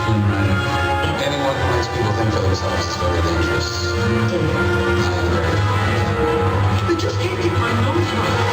Anyone who makes people think for themselves is very dangerous. They just can't keep my nose right.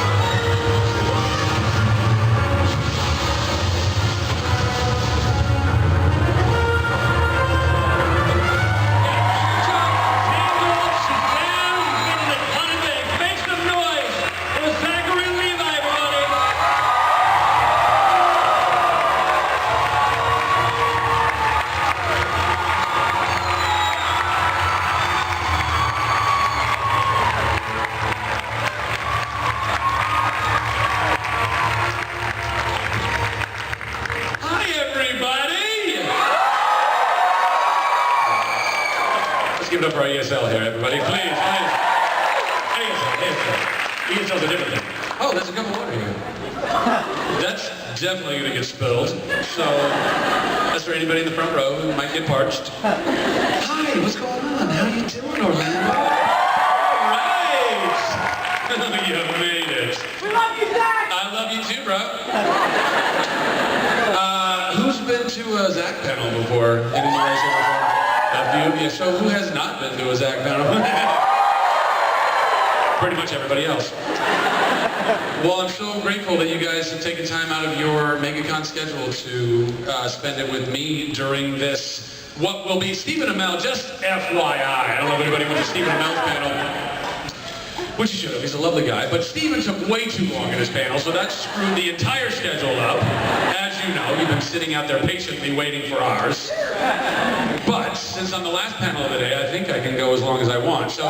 Give it up for our ESL here, everybody, please. ESL's a different thing. Oh, there's a cup of water here. That's definitely going to get spilled. So that's for anybody in the front row who might get parched. Hi, what's going on? How you doing, Orlando? All right. You made it. We love you, Zach! I love you too, bro. Who's been to a Zach panel before? Anybody so far? A few? Yeah, so who has not been to a Zach panel? Pretty much everybody else. Well, I'm so grateful that you guys have taken time out of your Megacon schedule to spend it with me during this, what will be Stephen Amell, just FYI. I don't know if anybody went to Stephen Amell's panel, which you should have, he's a lovely guy, but Stephen took way too long in his panel, so that screwed the entire schedule up. As you know, you've been sitting out there patiently waiting for ours. But since I'm the last panel of the day, I think I can go as long as I want, so...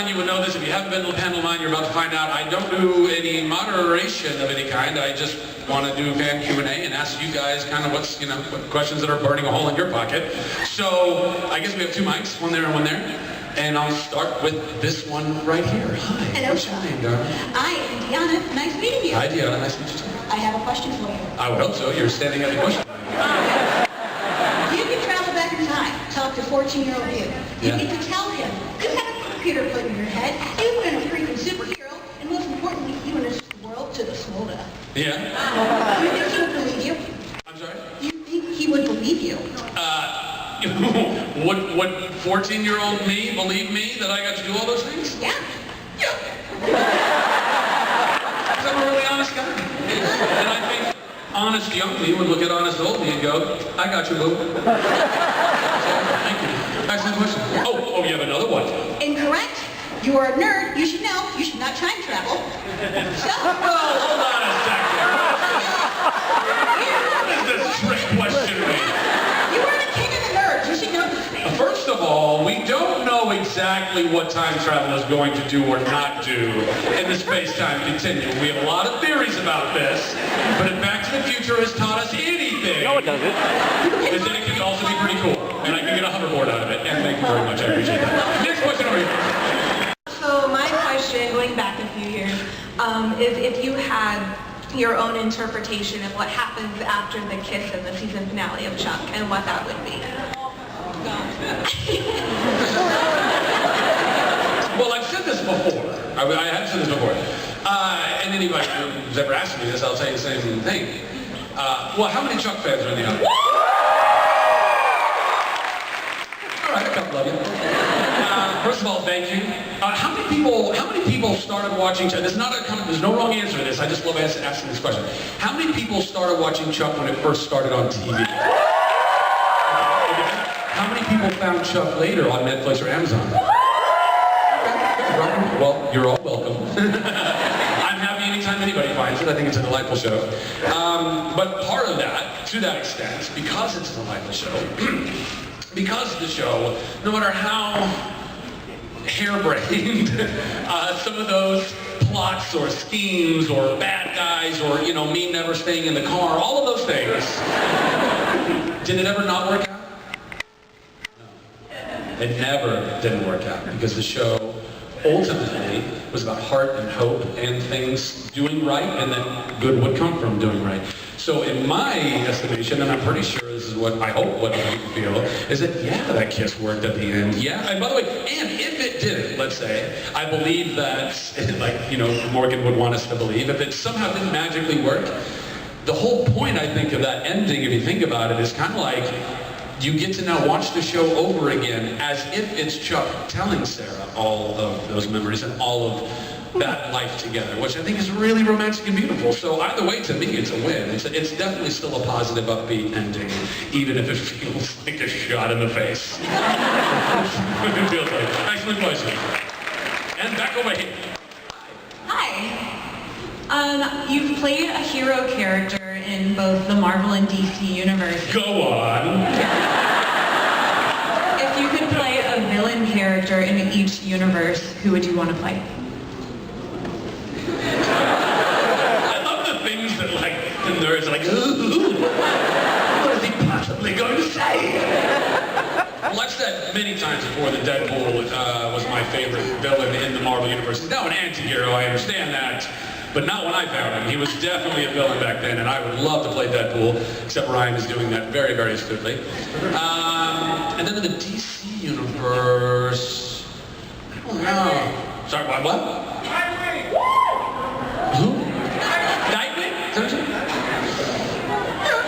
You would know this. If you haven't been to a panel of mine, you're about to find out. I don't do any moderation of any kind. I just want to do fan Q&A and ask you guys kind of what's, what questions that are burning a hole in your pocket. So I guess we have two mics, one there and one there. And I'll start with this one right here. Hi. Hello. What's your name, darling? I am Deanna. Nice meeting you. Hi, Deanna. Nice to meet you too. I have a question for you. I would hope so. You're standing at the question. You can travel back in time, talk to 14-year-old you. You Yeah. get to tell him, you have a computer put in your head, you put in a freaking superhero, and most importantly, you introduce the world to the Smolda. Yeah? You think he would believe you? I'm sorry? You think he would believe you? Would 14-year-old me believe me that I got to do all those things? Yeah. Because I'm a really honest guy. And I think honest young me would look at honest old me and go, I got you, boo. So, thank you. Excellent question. Oh, you have another one. Incorrect. You are a nerd. You should know. You should not time travel. So, Hold on a second. What does this trick question mean? you are the king of the nerds. You should know this. First of all, we don't know exactly what time travel is going to do or not do in the space-time continuum. We have a lot of theories about this, but if Back to the Future has taught us anything, No, it doesn't. is that it can also be pretty cool, and I can get a hoverboard out of it, and thank you very much, I appreciate that. Next question over here. So my question, going back a few years, is if you had your own interpretation of what happens after the kiss in the season finale of Chuck, and what that would be. Well, I've said this before. I have said this before. And anybody who's ever asked me this, I'll tell you the same thing. Well, how many Chuck fans are in the audience? All right, a couple of you. First of all, thank you. How many people started watching Chuck? There's no wrong answer to this. I just love asking this question. How many people started watching Chuck when it first started on TV? How many people found Chuck later on Netflix or Amazon? Well, you're all welcome. I'm happy anytime anybody finds it. I think it's a delightful show. But part of that, to that extent, because it's a delightful show, because the show, no matter how harebrained some of those plots or schemes or bad guys or, me never staying in the car, all of those things, did it ever not work out? No. It never didn't work out because the show ultimately was about heart and hope and things doing right, and that good would come from doing right. So in my estimation, and I'm pretty sure this is what what I hope what people feel, is that, yeah, that kiss worked at the end. Yeah, and by the way, and if it didn't, let's say, I believe that, like, you know, Morgan would want us to believe, if it somehow didn't magically work, the whole point, I think, of that ending, if you think about it, is kind of like, you get to now watch the show over again as if it's Chuck telling Sarah all of those memories and all of that life together, which I think is really romantic and beautiful. So either way, to me, it's a win. It's definitely still a positive, upbeat ending, even if it feels like a shot in the face. It feels like. Excellent question. And back over here. Hi. You've played a hero character in both the Marvel and DC universe. Go on. If you could play a villain character in each universe, who would you want to play? I love the things that, like, the nerds are like, ooh, what is he possibly going to say? Well, I've said many times before that Deadpool was my favorite villain in the Marvel universe. He's now an anti-hero, I understand that. But not when I found him. He was definitely a villain back then, and I would love to play Deadpool, except Ryan is doing that very, very astutely. And then in the DC universe, I don't know. Sorry, what? Nightwing! Who? Nightwing?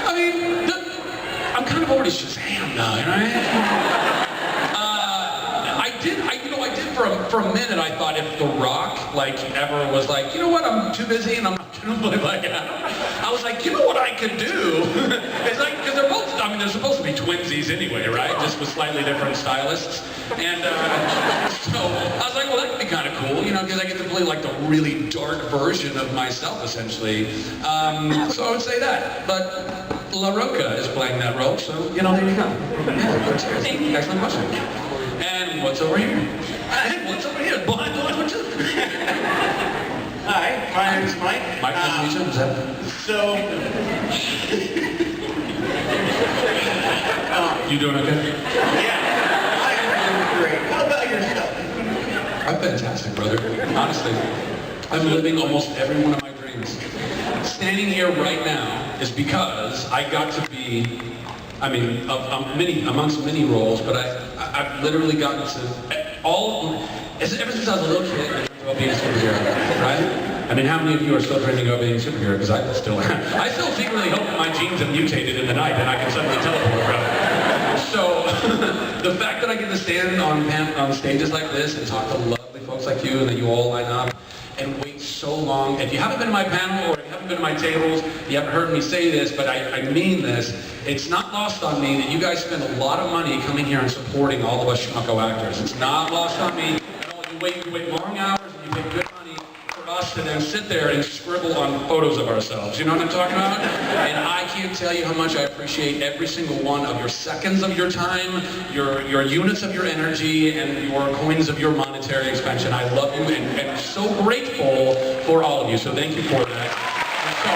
I mean, I'm kind of already Shazam now, you know? I did for a minute. I thought if The Rock, like, ever was like, you know what, I'm too busy and I'm not gonna play like Adam. I was like, you know what I could do? It's like, because they're both, I mean, they're supposed to be twinsies anyway, right? Just with slightly different stylists. And so I was like, well, that could be kind of cool, you know, because I get to play like the really dark version of myself, essentially. So I would say that. But La Roca is playing that role, so, you know, there you go. Yeah, Thank you. excellent question. And what's over here? And what's over here? Behind the one, too. Hi, my name's Mike. Mike, nice to meet you. What's that? So, You doing okay? yeah, I'm doing great. How about yourself? I'm fantastic, brother. Honestly, I'm living almost every one of my dreams. Standing here right now is because I got to be, I mean, amongst many roles, but I've literally gotten to ever since I was a little kid, I dreamed about being a superhero, right? I mean, how many of you are still dreaming about being a superhero? Because I still am. I still secretly hope that my genes have mutated in the night and I can suddenly teleport, brother. So, the fact that I get to stand on stages like this and talk to lovely folks like you and that you all line up and wait so long. If you haven't been to my panel or if you haven't been to my tables, you haven't heard me say this, but I mean this. It's not lost on me that you guys spend a lot of money coming here and supporting all of us schmucko actors. It's not lost on me at all. You wait long hours and you pay good money for us to then sit there and scribble on photos of ourselves. You know what I'm talking about? And I can't tell you how much I appreciate every single one of your seconds of your time, your units of your energy, and your coins of your monetary expension. I love you and so grateful for all of you. So thank you for that. And so,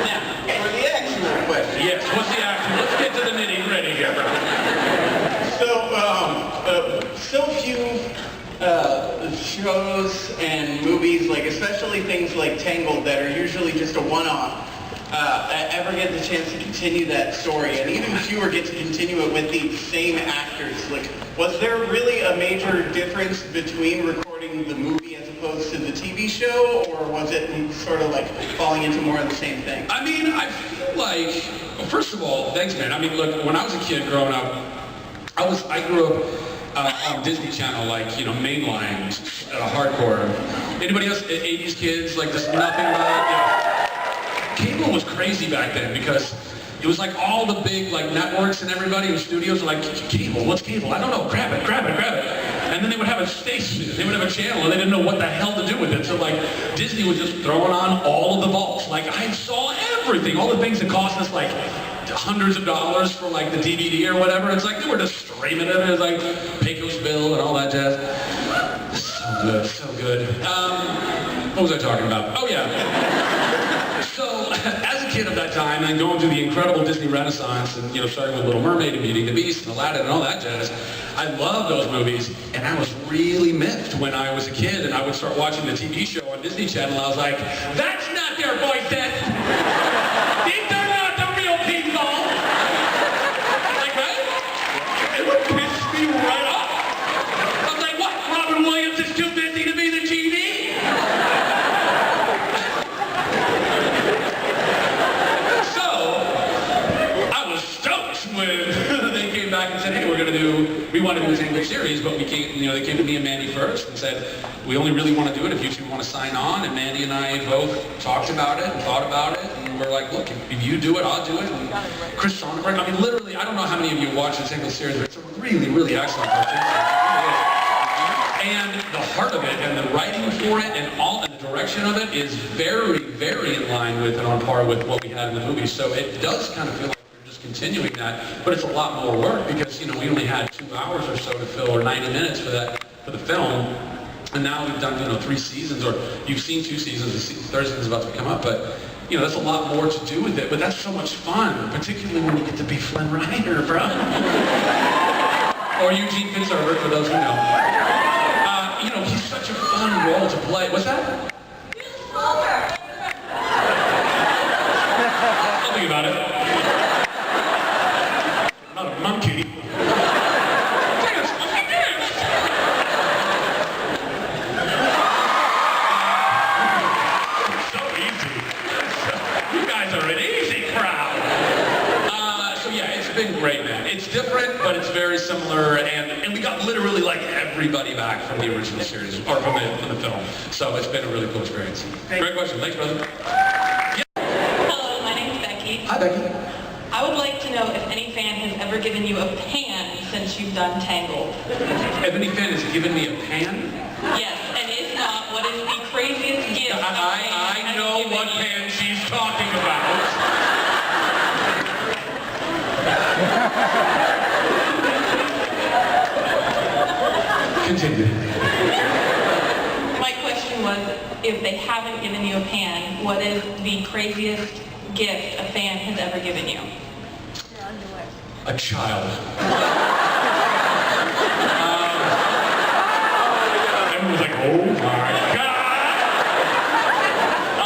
Now, for the actual question. yes, what's the action? Let's get to the nitty-gritty here, bro. So few shows and movies, like especially things like Tangled, that are usually just a one-off, ever get the chance to continue that story, and even fewer get to continue it with the same actors. Like, was there really a major difference between recording the movie as opposed to the TV show, or was it sort of like falling into more of the same thing? I mean, I feel like, well, first of all, thanks, man. I mean, look, when I was a kid growing up, I grew up on Disney Channel, like, you know, mainline, hardcore. Anybody else, 80s kids, like, just nothing but, yeah. Cable was crazy back then because it was like all the big, like, networks and everybody in the studios were like, cable, what's cable? I don't know, grab it. And then they would have a station, they would have a channel, and they didn't know what the hell to do with it. So, like, Disney was just throwing on all of the vaults. Like, I saw everything, all the things that cost us, like, hundreds of dollars for, like, the DVD or whatever. It's like they were just streaming it. It was like Pecos Bill and all that jazz. So good. What was I talking about? Oh yeah. So as a kid of that time and going through the incredible Disney Renaissance and, you know, starting with Little Mermaid and Beauty and the Beast and Aladdin and all that jazz, I loved those movies, and I was really miffed when I was a kid and I would start watching the TV show on Disney Channel. I was like, that's not their voice, These are not the real people. Like, right? It would piss me right off. I was like, what? Robin Williams is too busy to be the genie? So, I was stoked when they came back and said, hey, we want to do this English series, but we can't, they came to me and Mandy first and said, we only really want to do it if you two want to sign on. And Mandy and I both talked about it and thought about it. And we're like, look, if you do it, I'll do it. And Chris Sonnenberg, I mean, literally, I don't know how many of you watch this English series, but it's a really, really excellent cartoon. And the heart of it and the writing for it and the direction of it is very, very in line with and on par with what we had in the movie. So it does kind of feel like we're just continuing that, but it's a lot more work because, we only had 2 hours or so to fill, or 90 minutes for the film. And now we've done, 3 seasons, or you've seen 2 seasons, the third season's about to come up, but, that's a lot more to do with it, but that's so much fun, particularly when you get to be Flynn Rider, bro. Or Eugene Fitzherbert, for those who know. He's such a fun role to play. What's that? I'll think about it. I'm not a monkey. So easy. You guys are an easy crowd. So yeah, it's been great, man. It's different, but it's very similar, and we got literally like everybody back from the original series, or from the film. So it's been a really cool experience. Great question. Thanks, brother. Hello, my name's Becky. Hi, Becky. I would like to know if any fan has ever given you a pan since you've done Tangled. If any fan has given me a pan? Yes, and if not, what is the craziest gift a fan I has know given what you? pan she's talking about. Continue. My question was, if they haven't given you a pan, what is the craziest gift a fan has ever given you? A child. Everyone was like, oh my God. I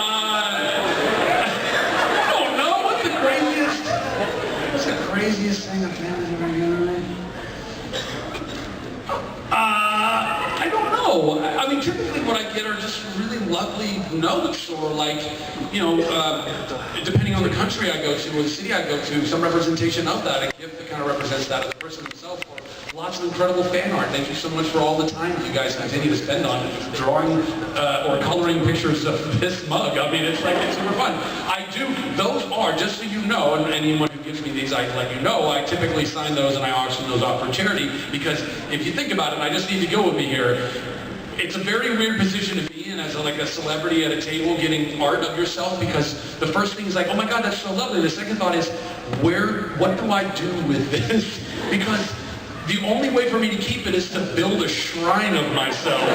don't know. What's the craziest thing a fan has ever given me? I don't know. I mean, typically what I get are just really lovely notes, or like, depending on the country I go to or the city I go to, some representation of that, a gift that kind of represents that of the person himself, or lots of incredible fan art. Thank you so much for all the time you guys continue to spend on drawing or coloring pictures of this mug. I mean, it's super fun. Those are, just so you know, and anyone who gives me these, I let you know, I typically sign those and I auction those off for charity, because if you think about it, and I just need to go with me here, it's a very weird position to be in as a celebrity at a table getting art of yourself, because the first thing is like, oh my God, that's so lovely. The second thought is, what do I do with this? Because the only way for me to keep it is to build a shrine of myself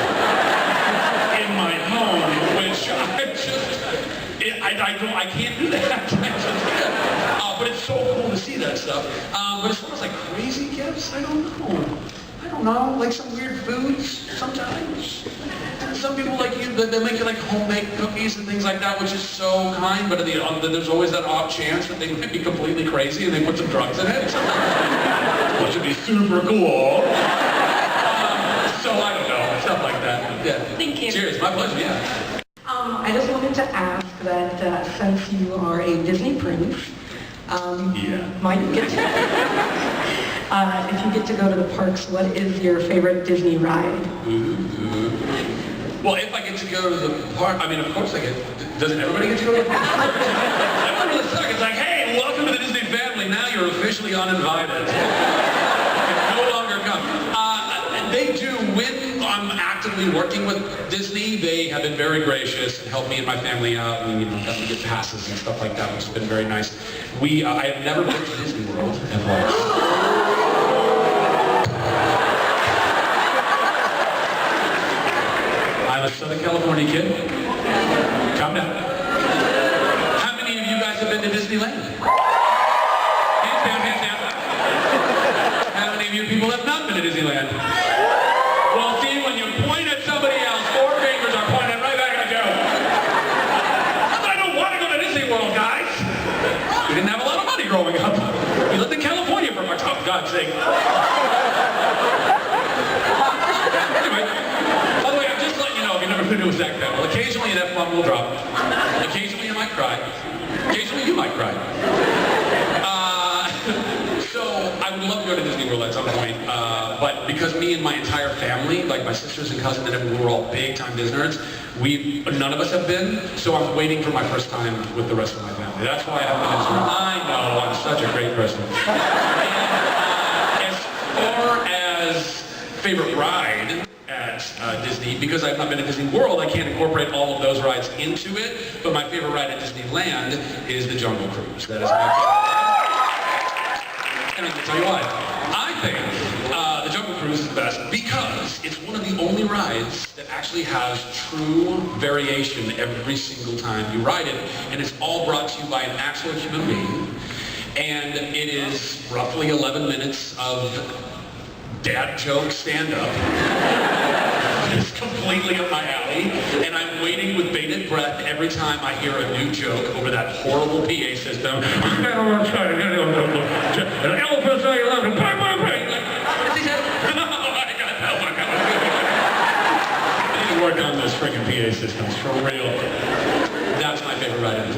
in my home, which I can't do that. But it's so cool to see that stuff. But as far as like crazy gifts, I don't know. Like some weird foods sometimes. And some people like you, they make you like homemade cookies and things like that, which is so kind, but there's always that off chance that they might be completely crazy and they put some drugs in it, which would be super cool. So I don't know, stuff like that. Yeah. Thank you. Cheers, my pleasure, yeah. I just wanted to ask that since you are a Disney prince, might you get to, if you get to go to the parks, what is your favorite Disney ride? Well, if I get to go to the park, I mean, of course I get. Doesn't everybody get to go to the park? Everyone really sucks. It's like, hey, welcome to the Disney family. Now you're officially uninvited. You can no longer come. They do, when I'm actively working with Disney, they have been very gracious and helped me and my family out, and helped me get passes and stuff like that, which has been very nice. I have never been to Disney World ever. I'm a Southern California kid. Calm down. How many of you guys have been to Disneyland? Hands down, hands down. How many of you people have not been to Disneyland? Well, see, when you point at somebody else, 4 fingers are pointed right back at you. I don't want to go to Disney World, guys. World at some point, but because me and my entire family, like my sisters and cousins and everyone, we're all big time Disney nerds, none of us have been, so I'm waiting for my first time with the rest of my family. That's why I haven't been to Disney. I know, I'm such a great person. And, as far as favorite ride at Disney, because I've not been to Disney World, I can't incorporate all of those rides into it, but my favorite ride at Disneyland is the Jungle Cruise. That is my favorite ride. And I'm going to tell you why. I think the Jungle Cruise is the best because it's one of the only rides that actually has true variation every single time you ride it, and it's all brought to you by an actual human being, and it is roughly 11 minutes of dad joke stand-up. It's completely up my alley, and I'm waiting with bated breath every time I hear a new joke over that horrible PA system. I need to work on those freaking PA systems, for real. That's my favorite ride.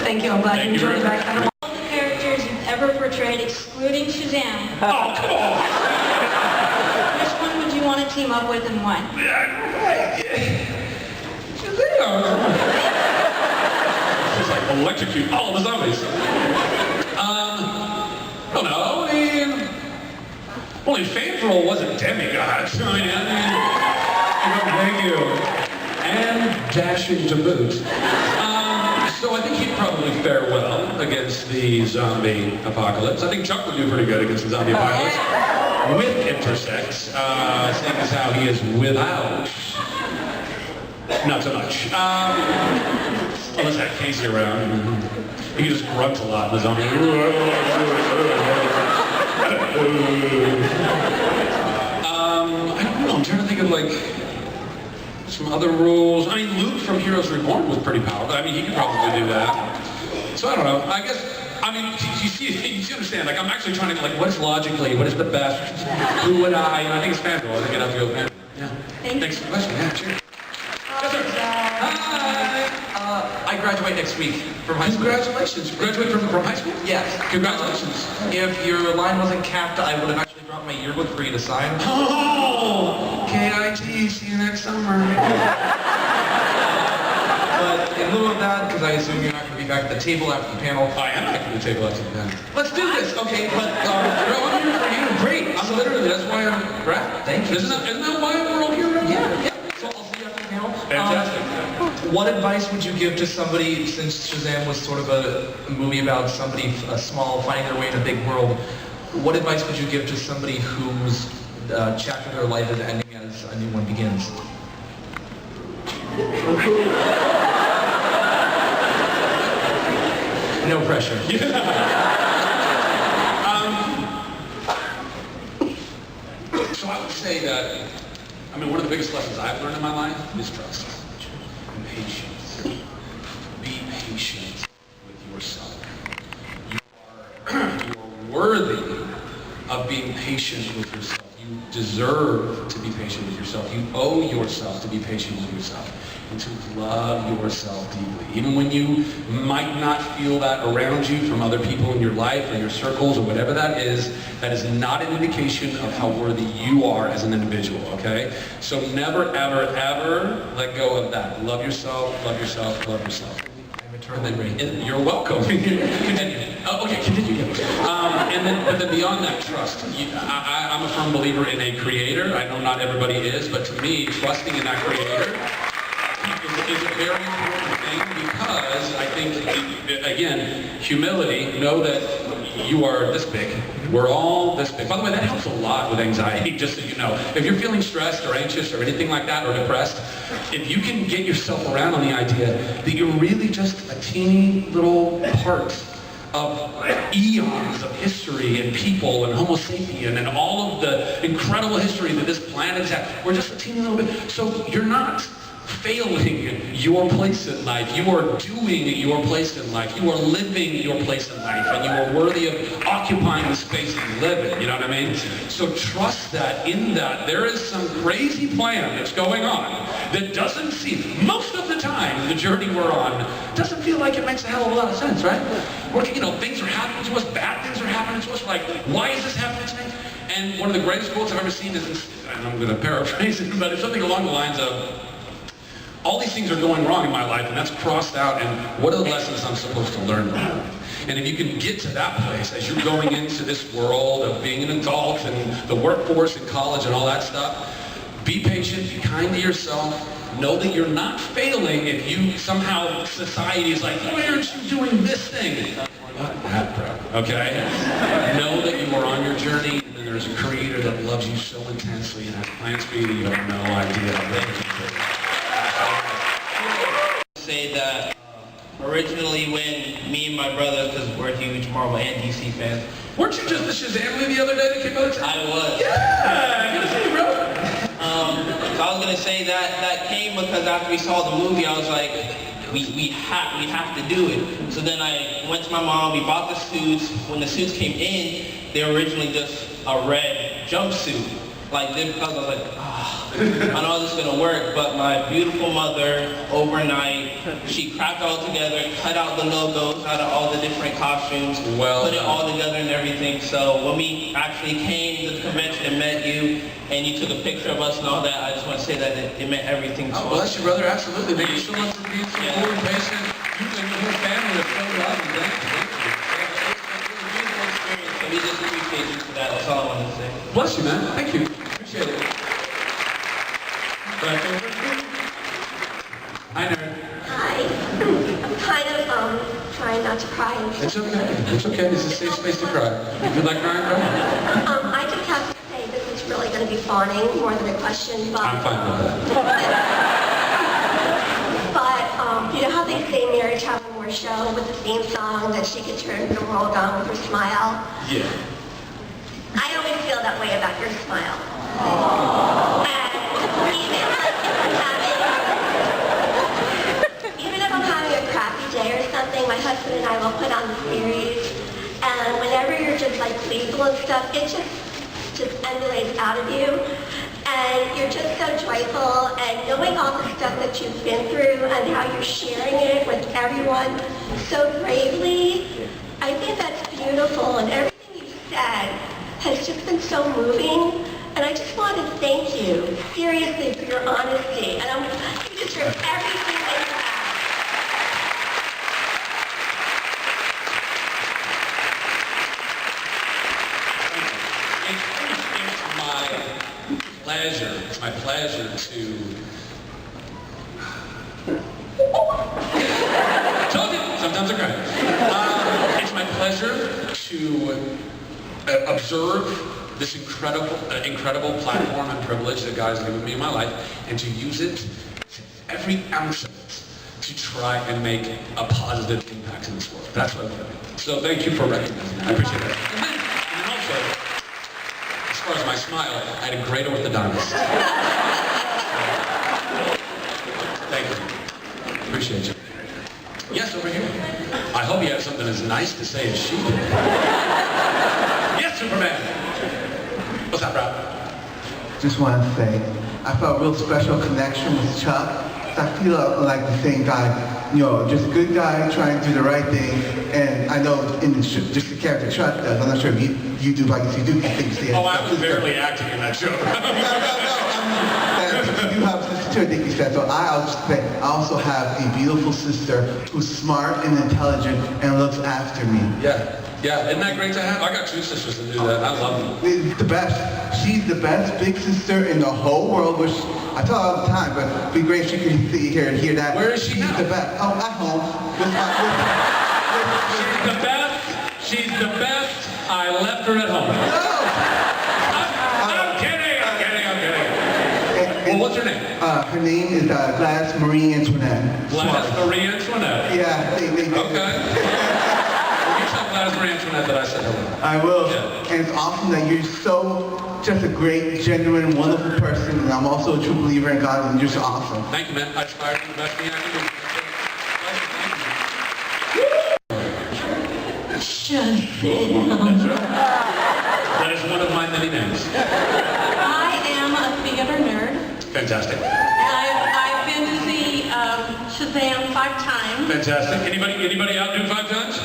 Thank you. I'm glad you enjoyed that. All the characters you've ever portrayed, excluding Shazam. Oh, come on! Which one would you want to team up with and why? It's like electrocute all the zombies. I don't know. I mean, only Fanfrel wasn't demigods. Thank you. And dashing to boot. So I think he'd probably fare well against the zombie apocalypse. I think Chuck would do pretty good against the zombie apocalypse. With intersex, seeing as how he is without. Not so much. Unless I had Casey around. He can just grunt a lot in the zombie. I don't know, I'm trying to think of like some other rules. I mean, Luke from Heroes Reborn was pretty powerful. I mean, he could probably do that. So I don't know. I guess, I mean, you understand, like I'm actually trying to like, what's logically, what is the best, who would I think it's Fanfrel. I think I'd have to go with Fanfrel. Yeah. Thanks for the question. Yeah, sure. Yes, sir. Hi. I graduate next week from high school. Congratulations. You graduate from high school? Yes. Congratulations. If your line wasn't capped, I would have actually brought my yearbook for you to sign. Oh! KIT, see you next summer. But in lieu of that, because I assume you're not going to be back at the table after the panel. I am back at the table after the panel. Let's do this, okay? But I'm here for you. Great. I'm literally, that's why I'm Brad. Thank you. Isn't that why we're all here right now? Yeah. So I'll see you after the panel. Fantastic. What advice would you give to somebody, since Shazam was sort of a movie about somebody small finding their way in a big world, what advice would you give to somebody whose chapter of their life is ending as a new one begins? No pressure. So I would say that, I mean, one of the biggest lessons I've learned in my life is trust and patience. Be patient with yourself. You are worthy of being patient with yourself. You deserve to be patient with yourself. You owe yourself to be patient with yourself and to love yourself deeply. Even when you might not feel that around you from other people in your life or your circles or whatever that is not an indication of how worthy you are as an individual, okay? So never, ever, ever let go of that. Love yourself, love yourself, love yourself. You're welcome. Continue. Oh, okay, continue. But then beyond that, trust. I'm a firm believer in a creator. I know not everybody is, but to me, trusting in that creator is a very important thing because I think, again, humility, know that you are this big. We're all this big. By the way, that helps a lot with anxiety, just so you know. If you're feeling stressed or anxious or anything like that or depressed, if you can get yourself around on the idea that you're really just a teeny little part of eons of history and people and Homo sapien and all of the incredible history that this planet has had, we're just a teeny little bit. So you're not failing your place in life. You are doing your place in life. You are living your place in life, and you are worthy of occupying the space that you live in. You know what I mean? So trust that in that there is some crazy plan that's going on that doesn't seem, most of the time, the journey we're on, doesn't feel like it makes a hell of a lot of sense, right? Things are happening to us, bad things are happening to us, like, why is this happening to me? And one of the greatest quotes I've ever seen is, and I'm going to paraphrase it, but it's something along the lines of, all these things are going wrong in my life, and that's crossed out, and what are the lessons I'm supposed to learn from it? And if you can get to that place as you're going into this world of being an adult and the workforce and college and all that stuff, be patient, be kind to yourself, know that you're not failing if you somehow, society is like, why aren't you doing this thing? Not that, bro, okay? Know that you are on your journey, and then there's a creator that loves you so intensely and has plans for you, you have no idea. Say that originally when me and my brother, because we're huge Marvel and DC fans. Weren't you just the Shazam the other day that came out? I was. Yeah, good to see you, bro. So I was gonna say that came because after we saw the movie, I was like, we have to do it. So then I went to my mom. We bought the suits. When the suits came in, they were originally just a red jumpsuit. Like this, because I was like, I know this is gonna work, but my beautiful mother, overnight, she cracked all together, cut out the logos out of all the different costumes, put it all together and everything. So when we actually came to the convention and met you, and you took a picture of us and all that, I just want to say that it meant everything to us. Oh, bless you, brother. Absolutely. Thank you so much for being so cool and patient. You and your whole family have showed up, and thank you. And we just appreciate you for that. That's all I wanted to say. Bless you, man. Thank you. Appreciate it. Hi, nerd. Hi. I'm kind of trying not to cry. It's okay. It's okay. This is a safe space to cry. You feel like crying, bro? I just have to say this is really going to be fawning more than a question, but... I'm fine with that. But, you know how they say marriage has more show with the theme song that she could turn the world on with her smile? Yeah. I always feel that way about your smile. And even if I'm having a crappy day or something, my husband and I will put on the series, and whenever you're just like playful and stuff, it just emulates out of you, and you're just so joyful, and knowing all the stuff that you've been through and how you're sharing it with everyone so bravely, I think that's beautiful, and everything you said has just been so moving, and I just want to thank you, seriously, for your honesty, and you deserve everything that you have. It's my pleasure to... Told you, sometimes I cry. It's my pleasure to observe this incredible platform and privilege that God has given me in my life, and to use it, every ounce of it, to try and make a positive impact in this world. That's what I'm doing. So thank you for recognizing that. I appreciate that. And then also, as far as my smile, I had a great orthodontist. Thank you. Appreciate you. Yes, over here. I hope you have something as nice to say as she did. Yes, Superman. What's up, bro? Just want to say, I felt a real special connection with Chuck. I feel like the same guy, you know, just a good guy trying to do the right thing. And I know in the show, just the character Chuck does. I'm not sure if you do, but you do things. Oh, I was barely acting in that show. No. You have a sister too, I think you said. So I also have a beautiful sister who's smart and intelligent and looks after me. Yeah. Isn't that great to have? I got two sisters that do that. I love them. The best. She's the best big sister in the whole world, which I tell her all the time, but it'd be great if she could see here and hear that. Where is she now? She's the best. Oh, at home. She's the best. I left her at home. No! I'm kidding. Well, what's her name? Her name is Gladys Marie Antoinette. Gladys Marie Antoinette. Yeah, they Okay. Well, you tell Gladys Marie Antoinette that I said hello. I will. Yeah. And it's awesome that you're just a great, genuine, wonderful person, and I'm also a true believer in God, and you're just awesome. Thank you, man. I aspire to be the best thing I can do. Shazam. That is one of my many names. I am a theater nerd. Fantastic. I've been to see Shazam 5 times. Fantastic. Anybody out do 5 times?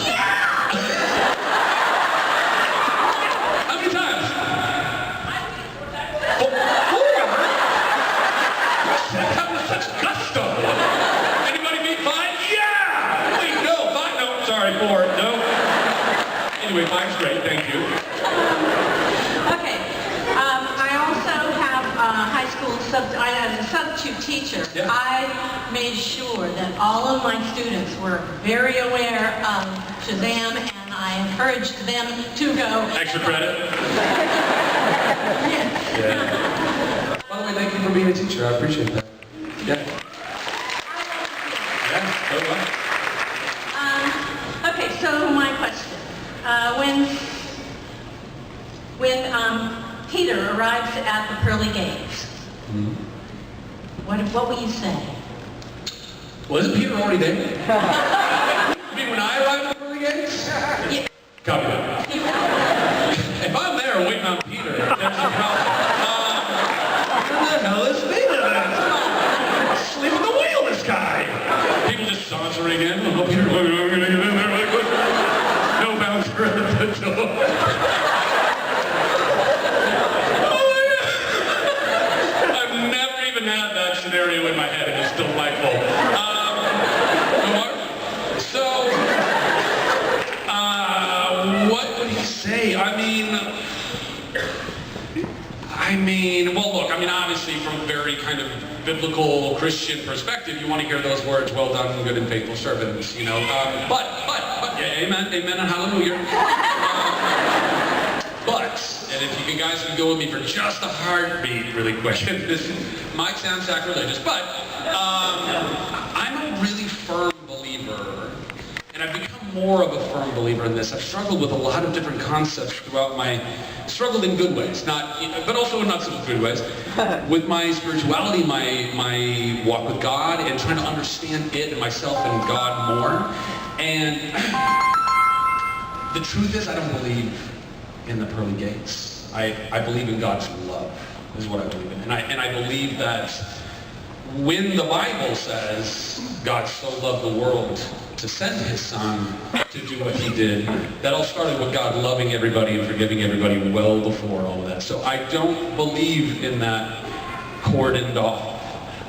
Yeah! How many times? substitute teacher, Yeah. I made sure that all of my students were very aware of Shazam, and I encouraged them to go. Extra credit? Yes. Yeah. By the way, thank you for being a teacher. I appreciate that. Yeah. Yeah, so what? Okay, so my question. When Peter arrives at the pearly gates, what will you say? Wasn't Peter already there? You mean when I arrived at the pearly gates? Yeah. Copy that. If I'm there waiting on Peter, there's a problem. What the hell is Peter? Sleep in the wheel, this guy. People just sauntering in. Oh, Peter, we're going to get in there really quick. No bouncer at the door. I've never even had that scenario in my head, and it's delightful. What would he say? I mean, well, look, obviously from a very kind of biblical Christian perspective, you want to hear those words, well done, good and faithful servants, you know. But, yeah, amen, and hallelujah. And if you guys can go with me for just a heartbeat really quick, this might sound sacrilegious, but I'm a really firm believer, and I've become more of a firm believer in this. I've struggled with a lot of different concepts throughout struggled in good ways, but also in not so good ways, with my spirituality, my walk with God, and trying to understand it and myself and God more. And the truth is, I don't believe in the pearly gates. I believe in God's love, is what I believe in. And I believe that when the Bible says God so loved the world to send his son to do what he did, that all started with God loving everybody and forgiving everybody well before all of that. So I don't believe in that cordoned off.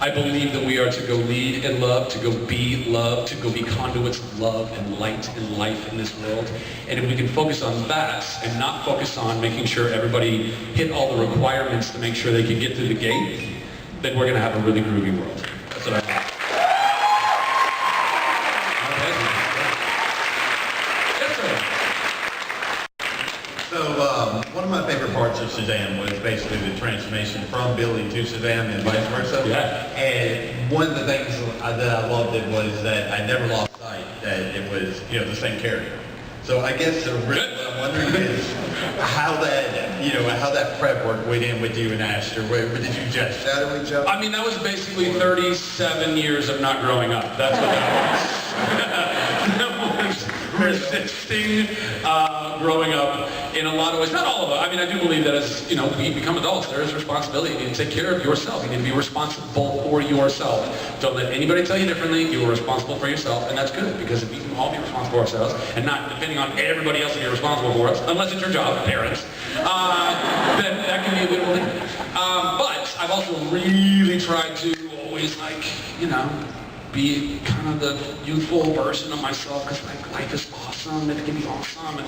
I believe that we are to go lead in love, to go be love, to go be conduits of love and light and life in this world. And if we can focus on that and not focus on making sure everybody hit all the requirements to make sure they can get through the gate, then we're going to have a really groovy world. That's what I think. One of my favorite parts of Shazam was basically the transformation from Billy to Shazam and vice versa. Yeah. And one of the things that I loved it was that I never lost sight that it was, the same character. So I guess what I'm wondering is how that prep work went in with you and Ash, or did you just shadow each other? That was basically 37 years of not growing up. That's what that was. That was resisting growing up in a lot of ways. Not all of it. I do believe that as we become adults, there is responsibility. You need to take care of yourself. You need to be responsible for yourself. Don't let anybody tell you differently. You are responsible for yourself, and that's good, because if we can all be responsible for ourselves and not depending on everybody else to be responsible for us, unless it's your job, parents, then that can be a beautiful thing. But I've also really tried to always be kind of the youthful version of myself, because life is awesome, and it can be awesome, and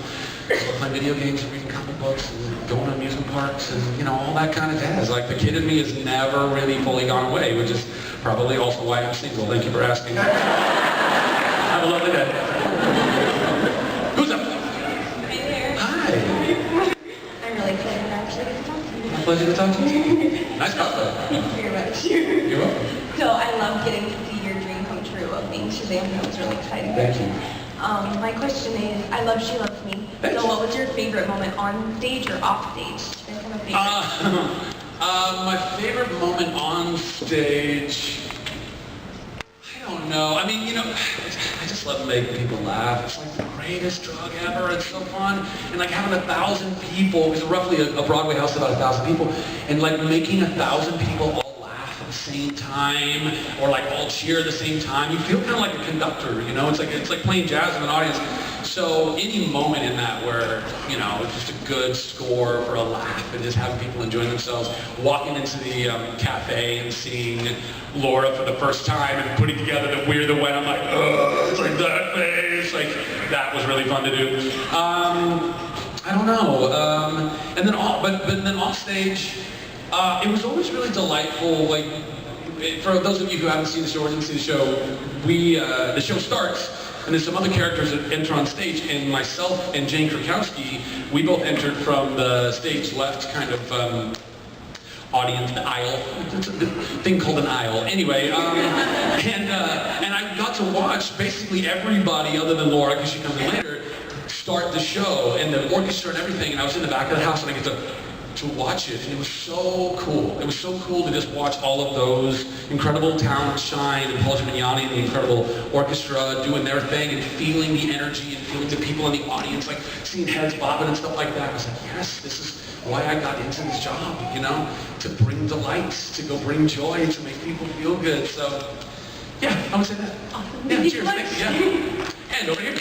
playing video games and reading comic books and going to amusement parks and all that kind of jazz. The kid in me has never really fully gone away, which is probably also why I'm single. Thank you for asking. Have a lovely day. Who's up? Hi there. Hi. I'm really excited actually to talk to you. My pleasure to talk to you. Nice cover. Thank you very much. You're welcome. So I love getting to see your dream come true of being Shazam. That was really exciting. Thank you. My question is, I love She Loves Me. Thanks. So what was your favorite moment on stage or off stage? Do you guys have a favorite? My favorite moment on stage, I don't know. I just love making people laugh. It's the greatest drug ever. It's so fun. And having 1,000 people, it's roughly a Broadway house of about 1,000 people, and making 1,000 people all laugh at the same time, or all cheer at the same time. You feel kind of like a conductor, It's like playing jazz in an audience. So any moment in that where, it's just a good score for a laugh and just having people enjoying themselves, walking into the cafe and seeing Laura for the first time and putting together the We're the When, I'm like, oh, it's that face. That was really fun to do. I don't know. And then but then off stage, it was always really delightful, for those of you who haven't seen the show or didn't see the show, the show starts, and there's some other characters that enter on stage, and myself and Jane Krakowski, we both entered from the stage left kind of audience, the aisle. It's a thing called an aisle. Anyway, and I got to watch basically everybody other than Laura, because she comes in later, start the show, and the orchestra and everything, and I was in the back of the house, and I get to watch it, and it was so cool. It was so cool to just watch all of those incredible talents shine, and Paul Giamatti and the incredible orchestra doing their thing, and feeling the energy, and feeling the people in the audience, like seeing heads bobbing and stuff like that. I was like, yes, this is why I got into this job, you know, to bring delight, to go bring joy, to make people feel good. So, yeah, I would say that. Awesome. Yeah, cheers, thank you, yeah. And over here.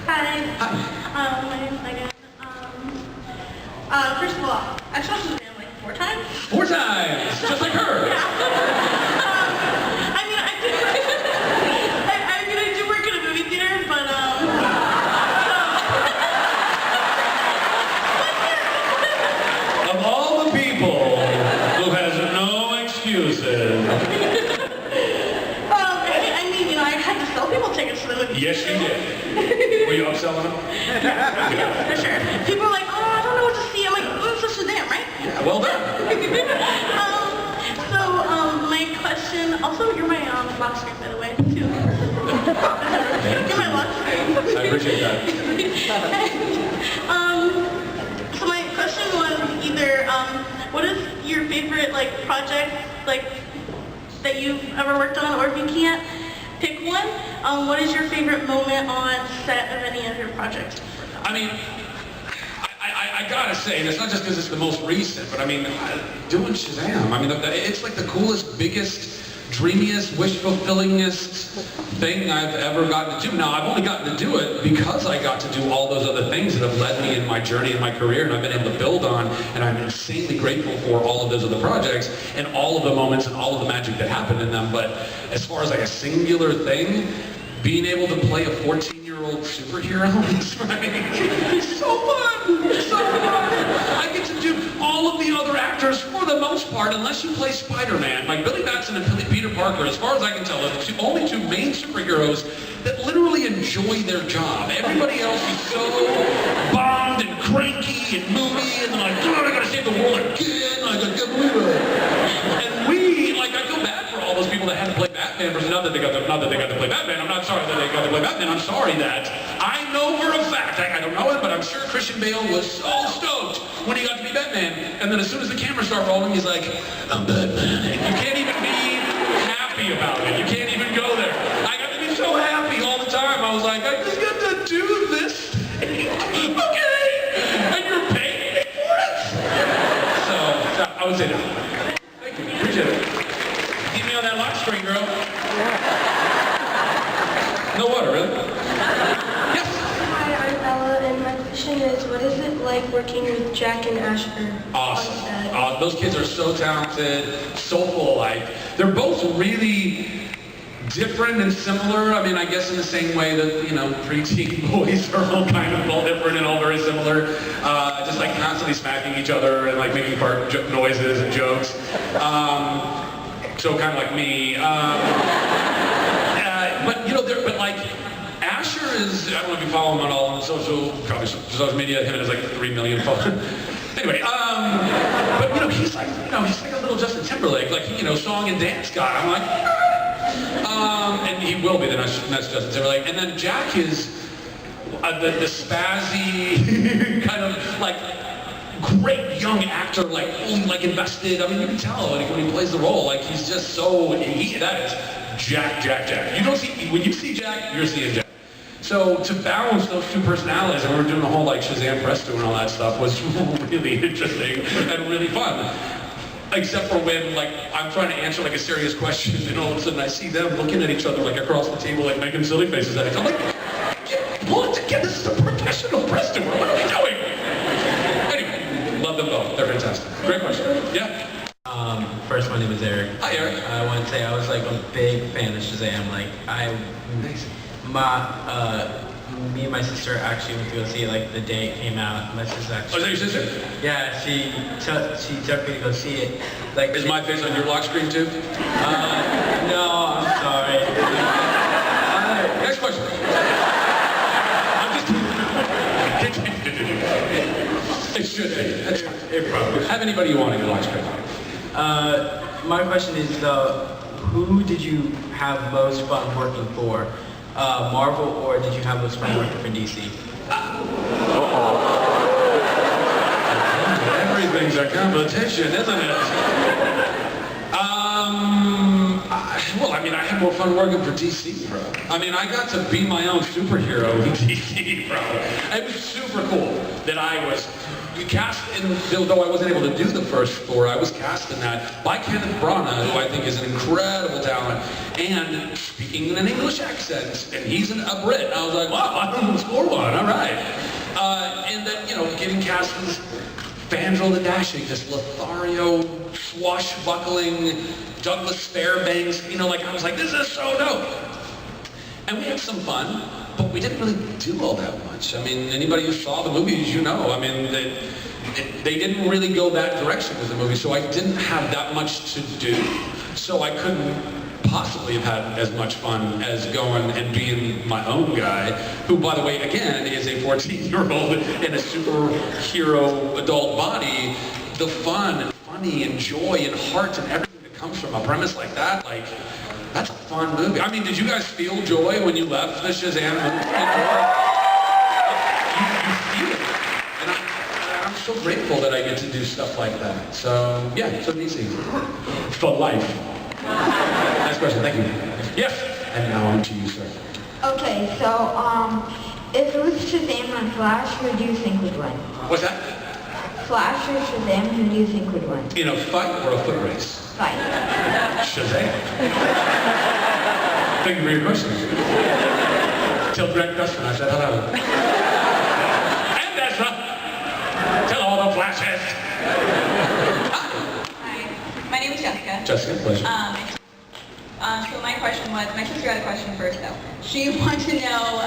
Hi. Hi. My name's Megan. First of all, I saw Shazam like 4 times. 4 times, just like her. Yeah. I mean, I do work in a movie theater, but Of all the people who has no excuses. I mean, you know, I had to sell people tickets to the movie. Yes, you did. Were you upselling them? Yeah, for sure. People are like, oh, I don't know what to see. I'm like, oh, it's a Shazam, right? Yeah, well done. My question, also, you're my lock screen, by the way, too. You're my lock screen. I appreciate that. So my question was either, what is your favorite, like, project, like, that you've ever worked on, or if you can't pick one, what is your favorite moment on set of any of your projects? I mean, I gotta say, and it's not just because it's the most recent, but I mean, doing Shazam, I mean, it's like the coolest, biggest, dreamiest, wish-fulfillingest thing I've ever gotten to do. Now, I've only gotten to do it because I got to do all those other things that have led me in my journey in my career, and I've been able to build on, and I'm insanely grateful for all of those other projects, and all of the moments, and all of the magic that happened in them. But as far as like a singular thing, being able to play a 14-year-old superhero is it's so fun! It's so fun! I get to do all of the other actors, for the most part, unless you play Spider-Man, like Billy Batson and Peter Parker, as far as I can tell, are the only 2 main superheroes that literally enjoy their job. Everybody else is so bombed and cranky and moody, and they're like, God, I gotta save the world again, I gotta get rid of it. And we, like, I feel bad for all those people that had to play Batman, versus not that they got to play Batman. I'm not sorry that they got to play Batman. I'm sorry that I know for a fact, I don't know it, but I'm sure Christian Bale was so stoked when he got to be Batman. And then as soon as the cameras start rolling, he's like, I'm Batman. And you can't even be happy about it. You can't even go there. I got to be so happy all the time. I was like, I just get to do this. Okay. And you're paying me for it. So I would say that. Thank you. Appreciate it. Keep me on that lock screen, girl. No water, really? Yes? Hi, I'm Ella, and my question is, what is it like working with Jack and Asher? Awesome. Those kids are so talented, so full of life. They're both really different and similar. I mean, I guess in the same way that, you know, preteen boys are all kind of all different and all very similar. Just like constantly smacking each other and like making fart noises and jokes. So kind of like me. But you know, but like Asher is, I don't know if you follow him on all the social media. Him and his like 3 million followers. Anyway, but you know, he's like a little Justin Timberlake, like, you know, song and dance guy. I'm like, and he will be the next Justin Timberlake. And then Jack is the spazzy kind of like great young actor, like fully like invested. I mean, you can tell like, when he plays the role, like he's just so that is Jack. You don't see, when you see Jack, you're seeing Jack. So to balance those 2 personalities, and we were doing the whole like Shazam press tour and all that stuff, was really interesting and really fun. Except for when like I'm trying to answer like a serious question, and all of a sudden I see them looking at each other like across the table, like making silly faces at each other. I'm like, pull it together. This is a professional press tour. What are we doing? Anyway, love them both. They're fantastic. Great question. Yeah. First, my name is Eric. Hi, Eric. I want to say I was like a big fan of Shazam. Like me and my sister actually went to go see it like the day it came out. My sister actually. Oh, is that your sister? Yeah, she took me to go see it. Like, is my face on your lock screen too? No, I'm sorry. Next question. I'm just it should be. It probably. Have anybody you want on your lock screen? My question is who did you have most fun working for? Marvel, or did you have most fun working for DC? Everything's a competition, isn't it? Well, I mean, I had more fun working for DC, bro. I mean, I got to be my own superhero in DC, bro. It was super cool that I was cast in, though I wasn't able to do the first Thor, I was cast in that by Kenneth Branagh, who I think is an incredible talent, and speaking in an English accent, and he's a Brit. I was like, wow, I'm score one, all right. And then, you know, getting cast as Fandral the Dashing, this Lothario, swashbuckling, Douglas Fairbanks, you know, like, I was like, this is so dope. And we had some fun, but we didn't really do all that much. I mean, anybody who saw the movies, you know, I mean, they didn't really go that direction with the movie, so I didn't have that much to do. So I couldn't possibly have had as much fun as going and being my own guy, who, by the way, again, is a 14-year-old in a superhero adult body. The fun and funny and joy and heart and everything that comes from a premise like that, like, that's a fun movie. I mean, did you guys feel joy when you left the Shazam movie? You feel it. And I'm so grateful that I get to do stuff like that. So, yeah, so easy. For life. Next question, thank you. Yes. And now on to you, sir. Okay, so, if it was Shazam and Flash, who do you think would win? What's that? Flash or Shazam, who do you think would win? In a fight or a foot race? Fight. Shazam. Thank you for your question. Tell Greg Gustin I said hello. And Ezra. Tell all the Flashes. Hi, my name is Jessica. Jessica, pleasure. So my question was, my sister had a question first though. She wanted to know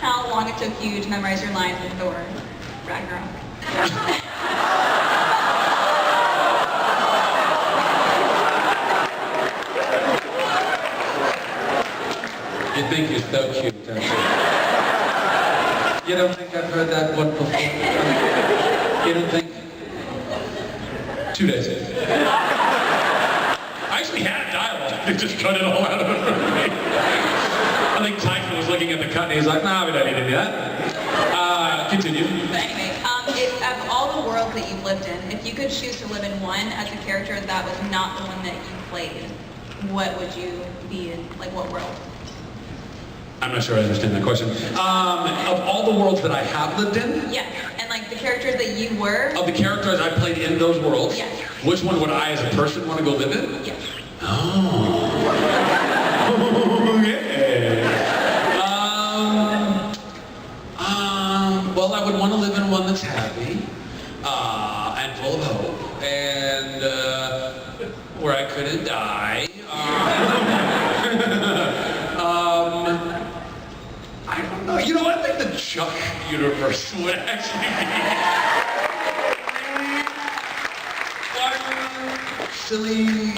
how long it took you to memorize your lines in Thor Ragnarok. You think you're so cute, don't you? You don't think I've heard that one before? You don't think? 2 days ago. I actually had dialogue. They just cut it all out of it. I think Tyson was looking at the cut and he's like, nah, we don't need to do that. Continue. But anyway, if of all the worlds that you've lived in, if you could choose to live in one as a character that was not the one that you played, what would you be in? Like what world? I'm not sure I understand that question. Of all the worlds that I have lived in? Yeah, and like the characters that you were? Of the characters I played in those worlds? Yes. Which one would I as a person want to go live in? Yes. Oh. Yeah. Well, I would want to live in one that's happy, and full of hope, and where I couldn't die. I don't know. You know, I think the Chuck universe would actually be silly,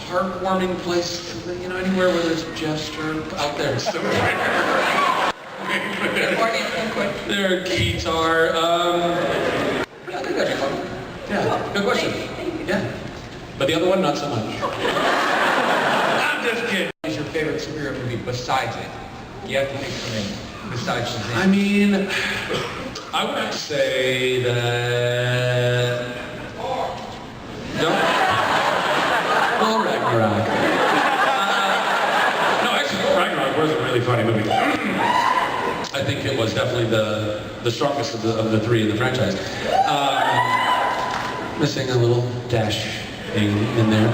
heartwarming place. You know, anywhere where there's a gesture out there. It's so their guitar. Yeah, I think that'd be fun. Yeah, good question. Yeah. But the other one, not so much. I'm just kidding. What is your favorite superhero movie besides it? You have to pick something besides Shazam. I mean, I would have to say that... No? Well, Ragnarok. No, actually, Ragnarok was a really funny movie. I think it was definitely the strongest of the three in the franchise. Missing a little dash thing in there.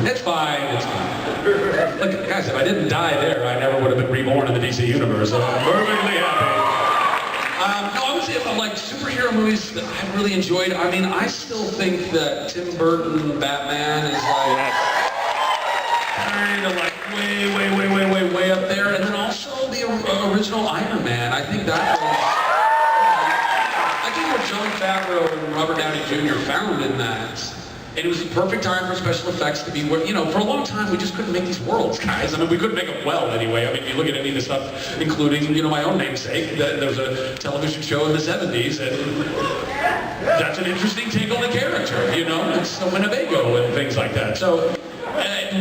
It's fine, it's fine. Look, guys, if I didn't die there, I never would have been reborn in the DC universe, so I'm perfectly happy. No, I would say about like superhero movies that I've really enjoyed. I mean, I still think that Tim Burton Batman is like kind of like way up there. And then also the original Iron Man. I think that was... I think what Jon Favreau and Robert Downey Jr. found in that, and it was the perfect time for special effects to be where, you know, for a long time we just couldn't make these worlds, guys. I mean, we couldn't make them well anyway. I mean, if you look at any of the stuff, including, you know, my own namesake, there was a television show in the 70s, and that's an interesting take on the character, you know, it's a Winnebago and things like that. So,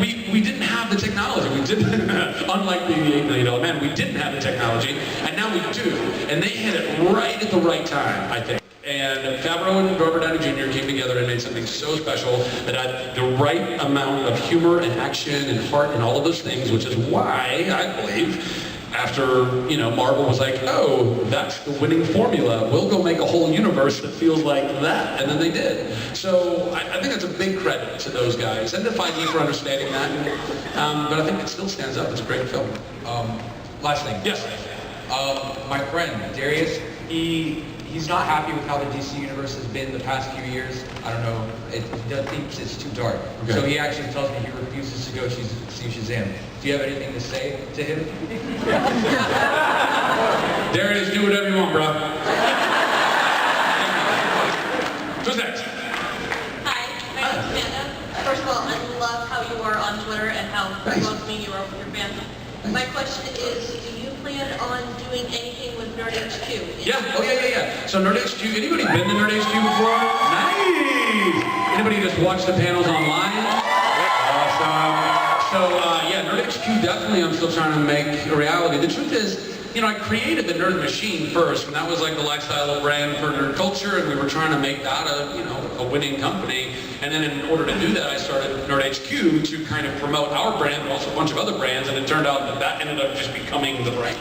we didn't have the technology. We didn't, unlike the $8 Million Man, we didn't have the technology, and now we do. And they hit it right at the right time, I think. And Favreau and Robert Downey Jr. came together and made something so special that had the right amount of humor and action and heart and all of those things, which is why, I believe, after, you know, Marvel was like, oh, that's the winning formula. We'll go make a whole universe that feels like that. And then they did. So I think that's a big credit to those guys and to Feige for understanding that. But I think it still stands up. It's a great film. Last thing. Yes. My friend, Darius, he's not happy with how the DC universe has been the past few years. I don't know. He thinks it's too dark. Okay. So he actually tells me he refuses to go see Shazam. Do you have anything to say to him? Darius, do whatever you want, bro. Who's next? Hi, my name's Amanda. First of all, I love how you are on Twitter and how welcoming you are with your fans. My question is, do you plan on doing anything with Nerd HQ? Yeah, yeah. So Nerd HQ, anybody been to Nerd HQ before? Nice! Anybody just watched the panels online? Awesome. So yeah, Nerd HQ definitely I'm still trying to make a reality. The truth is, you know, I created the Nerd Machine first, and that was like the lifestyle brand for nerd culture, and we were trying to make that a winning company. And then in order to do that, I started Nerd HQ to kind of promote our brand, but also a bunch of other brands, and it turned out that ended up just becoming the brand.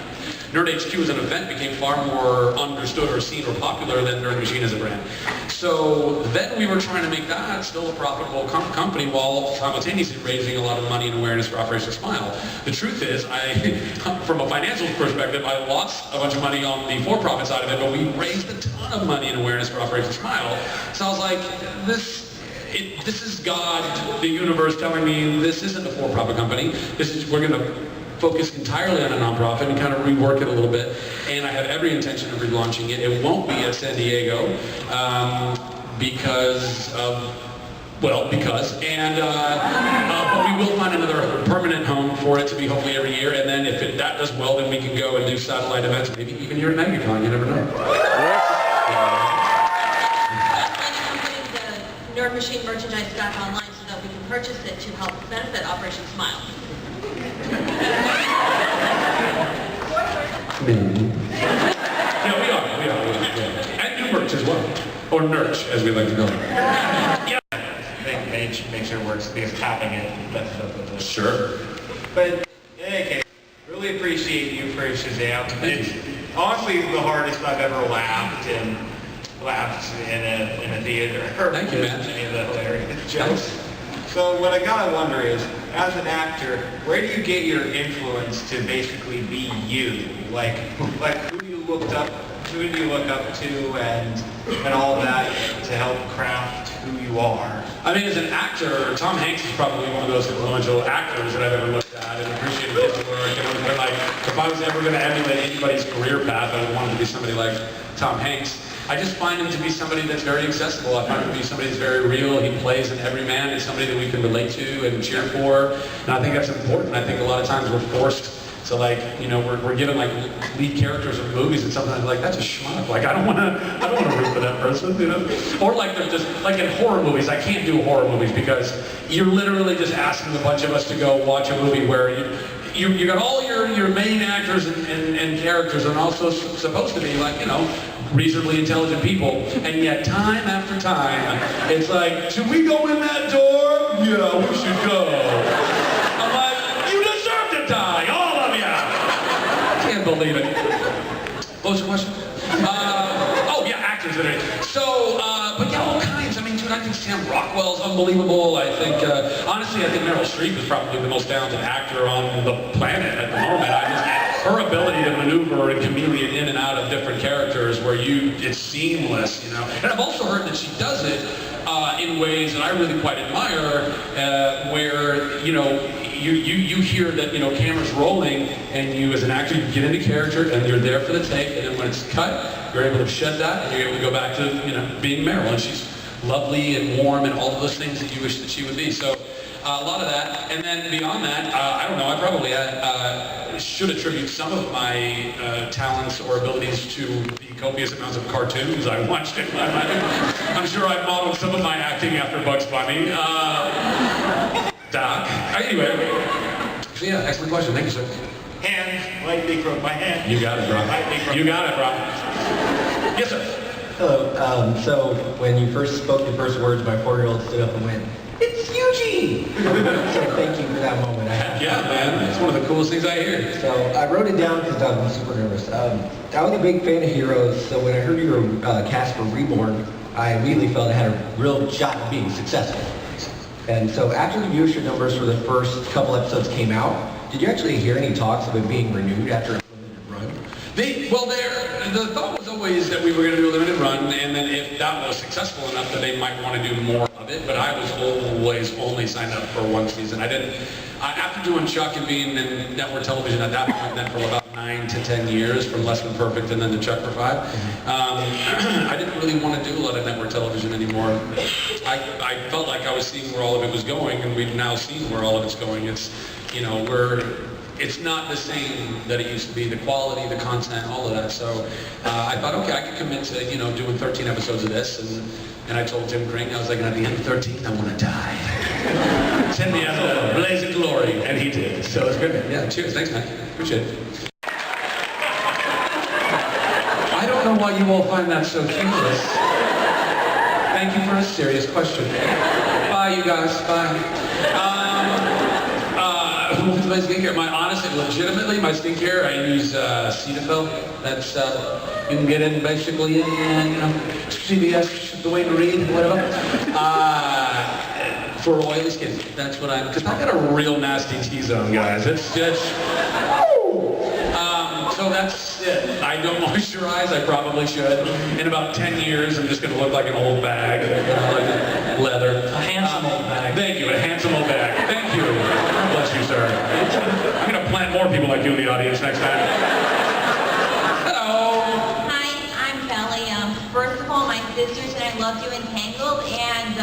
Nerd HQ as an event became far more understood or seen or popular than Nerd Machine as a brand. So then we were trying to make that still a profitable company while simultaneously raising a lot of money and awareness for Operation Smile. The truth is, from a financial perspective, I lost a bunch of money on the for-profit side of it, but we raised a ton of money and awareness for Operation Smile. So I was like, this is God, the universe telling me this isn't a for-profit company. We're going to focus entirely on a nonprofit and kind of rework it a little bit. And I have every intention of relaunching it. It won't be at San Diego because, but we will find another permanent home for it to be hopefully every year. And then if that does well, then we can go and do satellite events, maybe even here at Megacon. You never know. Nerd Machine merchandise back online so that we can purchase it to help benefit Operation Smile. Yeah, we are. And new merch as well. Or Nurch, as we like to call it. Yeah. Make sure it works because tapping it messes up with it. Sure. But in any case, really appreciate you for Shazam. It's honestly the hardest I've ever laughed in a theater. Thank you, man. Any of the hilarious jokes. So what I gotta wonder is, as an actor, where do you get your influence to basically be you? Like who do you look up to and all that to help craft who you are? I mean, as an actor, Tom Hanks is probably one of those influential actors that I've ever looked at and appreciated his work. And it's been like, if I was ever going to emulate anybody's career path, I would want it to be somebody like Tom Hanks. I just find him to be somebody that's very accessible. I find him to be somebody that's very real. He plays an everyman. He's somebody that we can relate to and cheer for. And I think that's important. I think a lot of times we're forced to, like, you know, we're given like lead characters in movies and sometimes like, that's a schmuck. Like, I don't want to root for that person, you know? Or like they're just, like in horror movies, I can't do horror movies because you're literally just asking a bunch of us to go watch a movie where you got all your main actors and characters and also supposed to be like, you know, reasonably intelligent people, and yet time after time, it's like, should we go in that door? Yeah, we should go. I'm like, you deserve to die, all of you! Can't believe it. What was your question? Oh yeah, actors. So, but yeah, all kinds. I mean, dude, I think Sam Rockwell's unbelievable. I think, honestly, I think Meryl Streep is probably the most talented actor on the planet at the moment. Her ability to maneuver and chameleon in and out of different characters where it's seamless, you know. And I've also heard that she does it in ways that I really quite admire, where, you know, you hear that, camera's rolling, and you as an actor, you get into character, and you're there for the take, and then when it's cut, you're able to shed that, and you're able to go back to, being Meryl, and she's lovely and warm and all of those things that you wish that she would be. So a lot of that, and then beyond that, I don't know, I probably should attribute some of my talents or abilities to the copious amounts of cartoons I watched in my life. I'm sure I modeled some of my acting after Bugs Bunny. Doc. Anyway, so yeah, excellent question. Thank you, sir. Hands, lightly from my hand. You got it, bro. You got it, bro. Yes, sir. Hello. So when you first spoke your first words, my 4-year-old stood up and went, "It's Eugene!" So thank you for that moment. Yeah, man. It's one of the coolest things I hear. So I wrote it down because I'm super nervous. I was a big fan of Heroes, so when I heard you were cast for Reborn, I immediately felt I had a real shot at being successful. And so after the viewership numbers for the first couple episodes came out, did you actually hear any talks of it being renewed after a limited run? The thought was always that we were going to do a limited run, and then if that was successful enough that they might want to do more of it, but I was always only signed up for one season. After doing Chuck and being in network television at that point, then for about 9 to 10 years, from Less Than Perfect and then to Chuck for 5, I didn't really want to do a lot of network television anymore. I felt like I was seeing where all of it was going, and we've now seen where all of it's going. It's not the same that it used to be, the quality, the content, all of that. So I thought, okay, I could commit to, doing 13 episodes of this, and I told Jim Crane, I was like, at the end of 13, I want to die. Send me out a blaze of glory, and he did. So it's good. Yeah, cheers. Thanks, man. Appreciate it. I don't know why you all find that so humorous. Thank you for a serious question. Bye, you guys. Bye. My skincare, legitimately, my skincare, I use Cetaphil. That's, you can get in basically in, CVS, the way to read, whatever. For oily skin. That's what because I got a real nasty T-zone, guys. It's just, so that's it. I don't moisturize, I probably should. In about 10 years, I'm just going to look like an old bag, like leather. A handsome old bag. Thank you, a handsome old bag. Thank you. Bless you, sir. I'm going to plant more people like you in the audience next time. Hello. Hi, I'm Belly. First of all, my sisters and I loved you in Tangled, and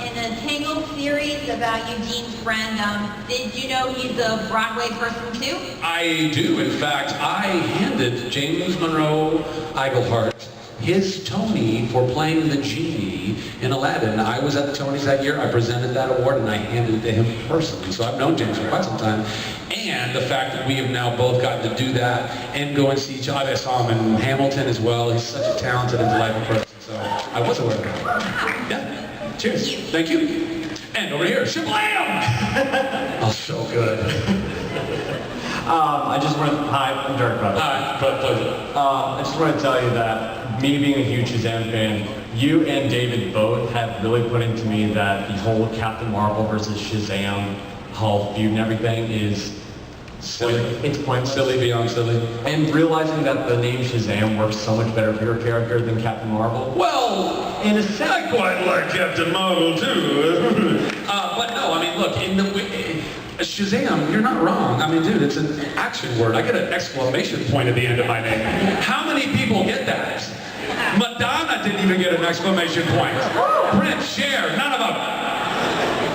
in the Tangled series about Eugene's friend, did you know he's a Broadway person too? I do. In fact, I handed James Monroe Iglehart his Tony for playing the genie in Aladdin. I was at the Tonys that year. I presented that award, and I handed it to him personally. So I've known James for quite some time. And the fact that we have now both gotten to do that and go and see each other. I saw him in Hamilton as well. He's such a talented and delightful person. So I was aware of it. Yeah. Cheers. Thank you. And over here, Shablam! Oh, so good. Hi, I'm Derek Butler. Hi, pleasure. I just want to tell you that me being a huge Shazam fan, you and David both have really put into me that the whole Captain Marvel versus Shazam whole feud and everything is silly. It's pointless. Silly beyond silly. And realizing that the name Shazam works so much better for your character than Captain Marvel. Well, in a sense, I quite like Captain Marvel too. But no, I mean, look, Shazam, you're not wrong. I mean, dude, it's an action word. I get an exclamation point at the end of my name. How many people get that? Madonna didn't even get an exclamation point. Prince, Cher, none of them.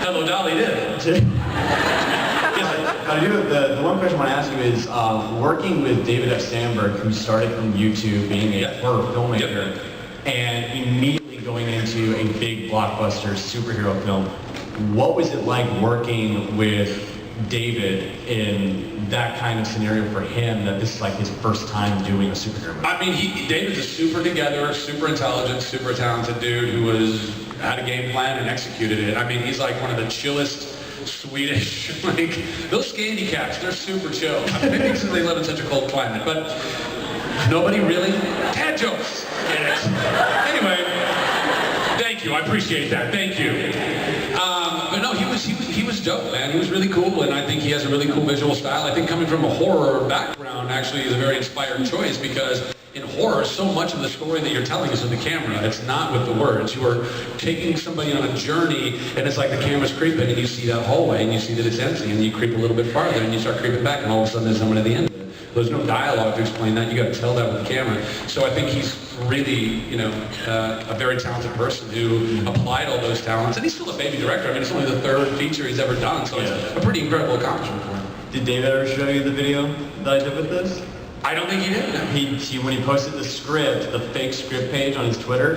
Hello, Dolly did. The one question I want to ask you is, working with David F. Sandberg, who started from YouTube, being a horror filmmaker, and immediately going into a big blockbuster superhero film, what was it like working with David in that kind of scenario for him, that this is like his first time doing a superhero movie? I mean, David's a super together, super intelligent, super talented dude who had a game plan and executed it. I mean, he's like one of the chillest Swedish, like, those Scandi cats, they're super chill. I mean, maybe because they live in such a cold climate, but nobody really, dad jokes, get it. Anyway, thank you, I appreciate that, thank you. But no, he was dope, man. He was really cool, and I think he has a really cool visual style. I think coming from a horror background actually is a very inspired choice, because in horror, so much of the story that you're telling is with the camera. It's not with the words. You are taking somebody on a journey, and it's like the camera's creeping, and you see that hallway, and you see that it's empty, and you creep a little bit farther, and you start creeping back, and all of a sudden there's someone at the end of it. There's no dialogue to explain that. You got to tell that with the camera. So I think he's really, a very talented person who applied all those talents, and he's still a baby director. I mean, it's only the third feature he's ever done, so it's a pretty incredible accomplishment for him. Did David ever show you the video that I did with this? I don't think he did. No. When he posted the script, the fake script page on his Twitter,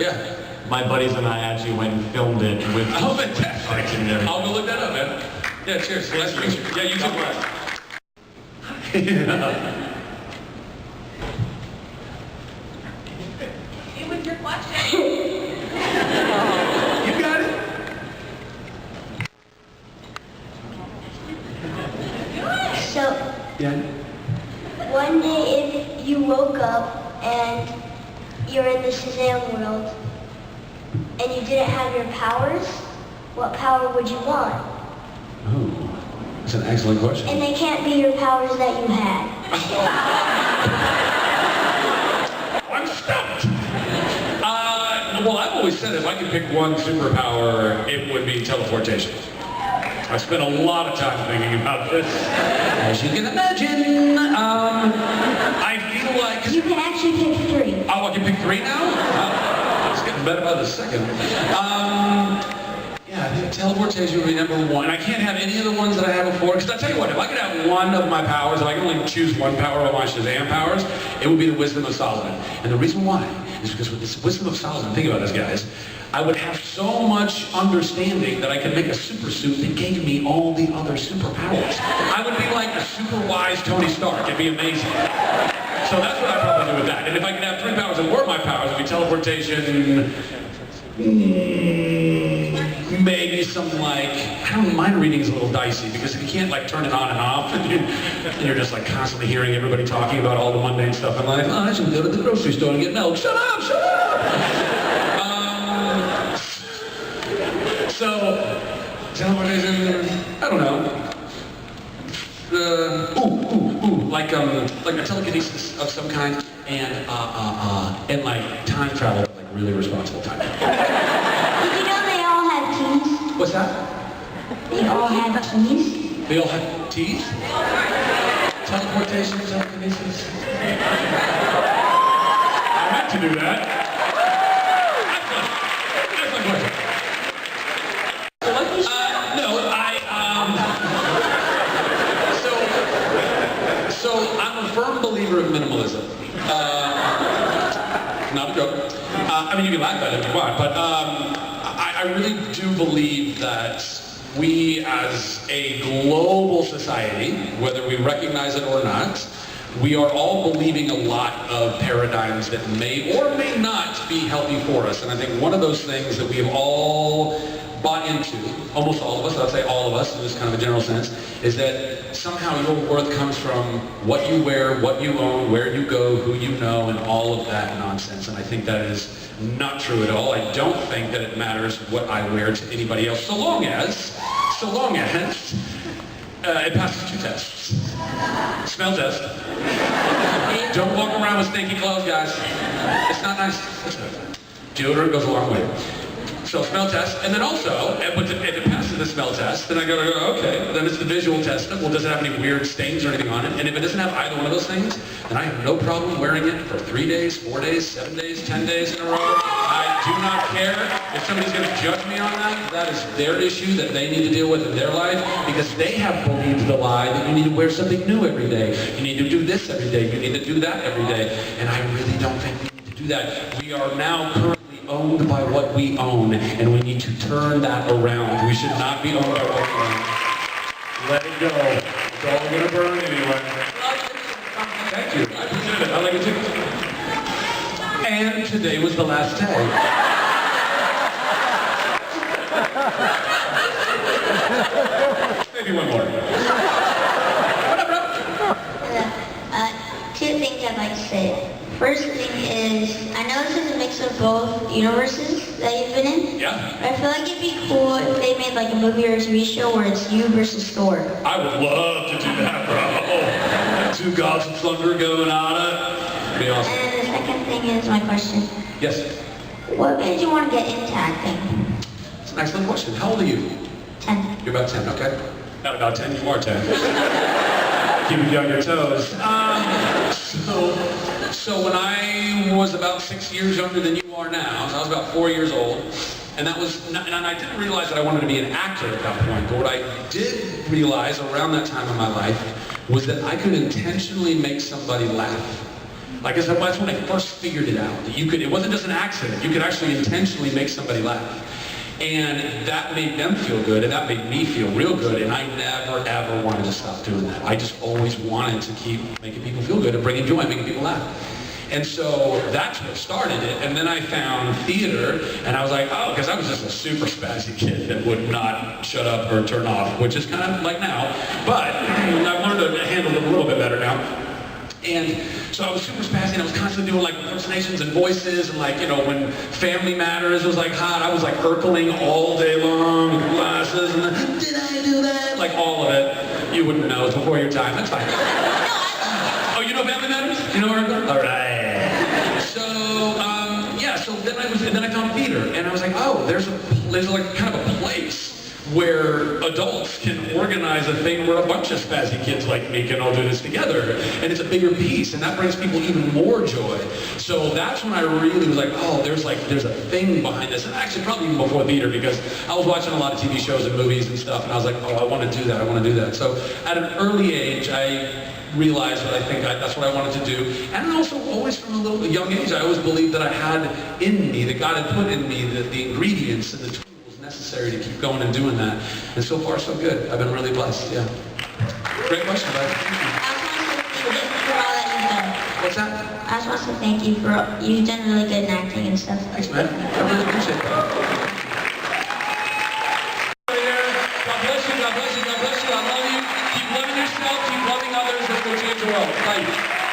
my buddies and I actually went and filmed it with fantastic. I'll go look that up, man. Yeah, cheers. Nice to meet you. Yeah, you too. It was your question. You got it. So, one day if you woke up and you're in the Shazam world and you didn't have your powers, what power would you want? Oh, that's an excellent question. And they can't be your powers that you had. I'm stumped. Well, I've always said if I could pick one superpower, it would be teleportation. I spent a lot of time thinking about this. As you can imagine, I feel like... You can actually pick 3. Oh, I can pick 3 now? It's getting better by the second. Yeah, I think teleportation would be number 1. And I can't have any of the ones that I had before, because I'll tell you what, if I could have one of my powers, if I could only choose one power of my Shazam powers, it would be the Wisdom of Solomon. And the reason why is because with this Wisdom of Solomon, think about this, guys, I would have so much understanding that I could make a super suit that gave me all the other superpowers. I would be like a super wise Tony Stark. It'd be amazing. So that's what I'd probably do with that. And if I could have 3 powers that were my powers, it'd be teleportation, maybe some I don't know, mind reading is a little dicey, because if you can't turn it on and off, and you're just constantly hearing everybody talking about all the mundane stuff in life. Oh, I should go to the grocery store and get milk. Shut up, shut up! So, teleportation, I don't know. Like a telekinesis of some kind, and time travel, really responsible time travel. Did you know they all have keys? What's that? They all have keys? They all have teeth? Teleportation, telekinesis. I meant to do that. So I'm a firm believer of minimalism. Not a joke. I mean, you can laugh at it if you want, but I really do believe that we as a global society, whether we recognize it or not, we are all believing a lot of paradigms that may or may not be healthy for us. And I think one of those things that we have all bought into, almost all of us, I'd say all of us in this kind of a general sense, is that somehow your worth comes from what you wear, what you own, where you go, who you know, and all of that nonsense. And I think that is not true at all. I don't think that it matters what I wear to anybody else, so long as it passes 2 tests. Smell test. Don't walk around with stinky clothes, guys. It's not nice. Deodorant goes a long way. So smell test, and then also, if it passes the smell test, then I go, okay, then it's the visual test. Well, does it have any weird stains or anything on it? And if it doesn't have either one of those things, then I have no problem wearing it for 3 days, 4 days, 7 days, 10 days in a row. I do not care if somebody's going to judge me on that. That is their issue that they need to deal with in their life, because they have believed the lie that you need to wear something new every day. You need to do this every day. You need to do that every day. And I really don't think we need to do that. We are now currently owned by what we own, and we need to turn that around. We should not be owned by what we own. Let it go. It's all going to burn anyway. Thank you. I appreciate it. I like it too. And today was the last day. Maybe one more. 2 things I'd like to say. First thing is, I know this is a mix of both universes, that you've been in. Yeah. I feel like it'd be cool if they made like a movie or a TV show where it's you versus Thor. I would love to do that, bro. Two gods of thunder going at it. It'd be awesome. And the second thing is my question. Yes. What made you want to get into acting? It's an excellent question. How old are you? 10. You're about 10, okay. Not about 10, you are 10. Keep you on your toes. So when I was about 6 years younger than you are now, so I was about 4 years old, and I didn't realize that I wanted to be an actor at that point, but what I did realize around that time in my life was that I could intentionally make somebody laugh. Like I said, that's when I first figured it out. That it wasn't just an accident. You could actually intentionally make somebody laugh. And that made them feel good, and that made me feel real good, and I never, ever wanted to stop doing that. I just always wanted to keep making people feel good and bringing joy, making people laugh. And so that's what started it. And then I found theater, and I was like, oh, because I was just a super spazzy kid that would not shut up or turn off, which is kind of like now. But I've learned to handle it a little bit better now. And so I was super spazzy, and I was constantly doing like impersonations and voices, and like, you know, when Family Matters was like hot, I was like Urkeling all day long with glasses, and then, did I do that? Like all of it. You wouldn't know, it's before your time, that's fine. Oh, you know Family Matters? You know Urkeling? All right. So, yeah, so then I found theater, and I was like, oh, there's like kind of a place where adults can organize a thing where a bunch of spazzy kids like me can all do this together, and it's a bigger piece, and that brings people even more joy. So that's when I really was like, oh, there's a thing behind this, and actually probably even before theater, because I was watching a lot of TV shows and movies and stuff, and I was like, oh, I want to do that, I want to do that. So at an early age, I realized that I think that's what I wanted to do. And also always from a little young age, I always believed that I had in me, that God had put in me the ingredients and the tools necessary to keep going and doing that. And so far, so good. I've been really blessed, yeah. Great question, bud. What's that? I just want to say thank you for, you've done really good in acting and stuff. Thanks, man. I really appreciate that. God bless you, God bless you, God bless you. I love you. Keep loving yourself, keep loving others, and we'll change the world. Bye.